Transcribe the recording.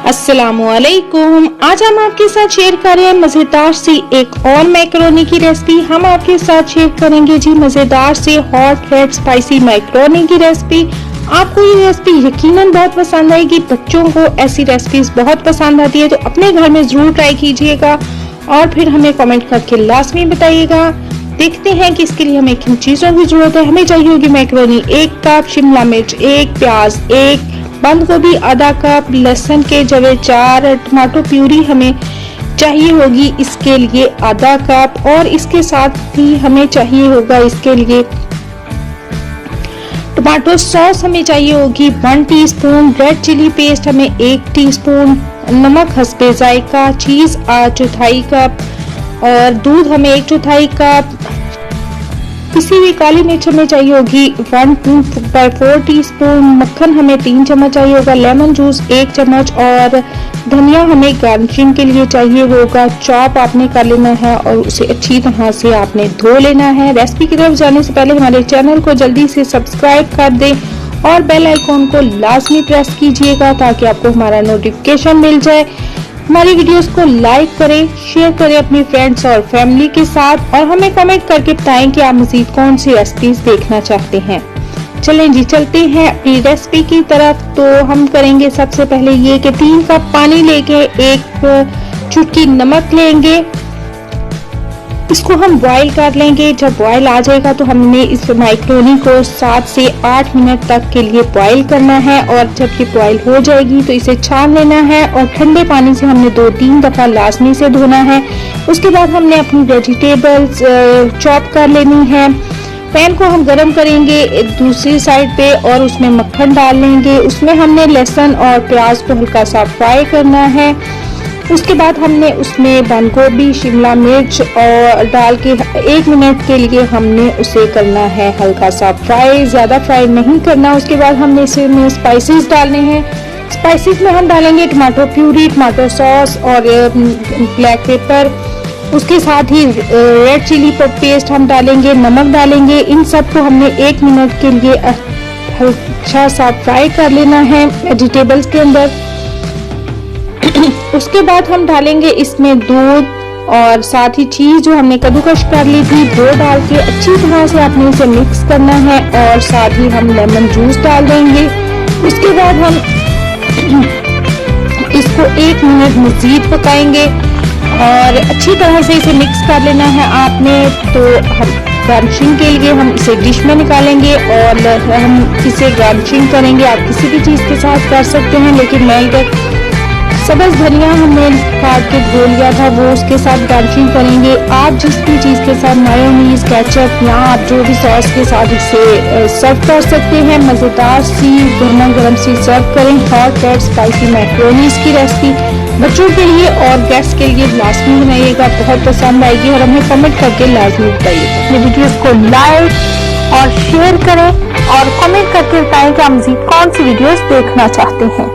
अस्सलामुअलैकुम। आज हम आपके साथ शेयर कर रहे हैं मजेदार सी एक और मैक्रोनी की रेसिपी। हम आपके साथ शेयर करेंगे जी मजेदार से हॉट रेड स्पाइसी मैक्रोनी की रेसिपी। आपको ये रेसिपी यकीनन बहुत पसंद आएगी। बच्चों को ऐसी रेसिपीज बहुत पसंद आती है, तो अपने घर में जरूर ट्राई कीजिएगा और फिर हमें कमेंट करके लाजमी बताइएगा। देखते हैं कि इसके लिए हमें किन चीजों की जरूरत है। हमें चाहिए होगी मैक्रोनी 1 कप, शिमला मिर्च 1, प्याज 1, बंद गोभी आधा कप, लहसुन के जवे 4, टमाटो प्यूरी हमें चाहिए होगी इसके लिए आधा कप, और इसके साथ ही हमें चाहिए होगा इसके लिए टमाटो सॉस हमें चाहिए होगी 1 टीस्पून, रेड चिली पेस्ट हमें 1 टीस्पून, नमक हस्बे जायका, चीज 1/4 कप और दूध हमें 1/4 कप। किसी भी काली मिर्च हमें चाहिए होगी 1/4 टीस्पून, मक्खन हमें 3 चम्मच चाहिए होगा, लेमन जूस 1 चम्मच और धनिया हमें गार्निशिंग के लिए चाहिए होगा। चॉप आपने कर लेना है और उसे अच्छी तरह से आपने धो लेना है। रेसिपी की तरफ जाने से पहले हमारे चैनल को जल्दी से सब्सक्राइब कर दें और बेल आइकॉन को लाजमी प्रेस कीजिएगा ताकि आपको हमारा नोटिफिकेशन मिल जाए। हमारी वीडियोस को लाइक करें, शेयर करें अपने फ्रेंड्स और फैमिली के साथ और हमें कमेंट करके बताएं कि आप मजीद कौन सी रेसिपीज देखना चाहते हैं। चलें जी, चलते हैं अपनी रेसिपी की तरफ। तो हम करेंगे सबसे पहले ये कि 3 कप पानी लेके 1 चुटकी नमक लेंगे, इसको हम बॉईल कर लेंगे। जब बॉईल आ जाएगा तो हमने इस मैक्रोनी को 7 से 8 मिनट तक के लिए बॉईल करना है और जब ये बॉईल हो जाएगी तो इसे छान लेना है और ठंडे पानी से हमने 2-3 दफा लाजमी से धोना है। उसके बाद हमने अपनी वेजिटेबल्स चॉप कर लेनी है। पैन को हम गरम करेंगे दूसरी साइड पे और उसमें मक्खन डाल लेंगे। उसमें हमने लहसुन और प्याज को हल्का सा फ्राई करना है। उसके बाद हमने उसमें बंद गोभी, शिमला मिर्च और डाल के 1 मिनट के लिए हमने उसे करना है हल्का सा फ्राई, ज्यादा फ्राई नहीं करना। उसके बाद हमने इसमें स्पाइसेस डालने हैं। स्पाइसेस में हम डालेंगे टमाटो प्यूरी, टमाटो सॉस और ब्लैक पेपर। उसके साथ ही रेड चिली पेस्ट हम डालेंगे, नमक डालेंगे। इन सबको हमने 1 मिनट के लिए अच्छा सा फ्राई कर लेना है वेजिटेबल्स के अंदर। उसके बाद हम डालेंगे इसमें दूध और साथ ही चीज जो हमने कद्दूकस कर ली थी वो डाल के अच्छी तरह से आपने इसे मिक्स करना है और साथ ही हम लेमन जूस डाल देंगे। उसके बाद हम इसको 1 मिनट मजीद पकाएंगे और अच्छी तरह से इसे मिक्स कर लेना है आपने। तो हम गार्निशिंग के लिए हम इसे डिश में निकालेंगे और हम इसे गार्निशिंग करेंगे। आप किसी भी चीज के साथ कर सकते हैं, लेकिन मैं इधर सब्ज धनिया हमने काट के धो लिया था वो उसके साथ गार्निशिंग करेंगे। आप जिस भी चीज के साथ मेयोनीज, केचप या आप जो भी सॉस के साथ इसे सर्व कर सकते हैं। मजेदार सी गर्मा गर्म सी सर्व करें हॉट रेड स्पाइसी मैक्रोनीज की रेसिपी। बच्चों के लिए और गेस्ट के लिए लाजमी बनाइएगा, बहुत पसंद आएगी और हमें कमेंट करके लाजमी बताइएगा। अपनी वीडियोस को लाइक और शेयर करें और कमेंट करके बताएं कि आप मजीद कौन सी वीडियोस देखना चाहते हैं।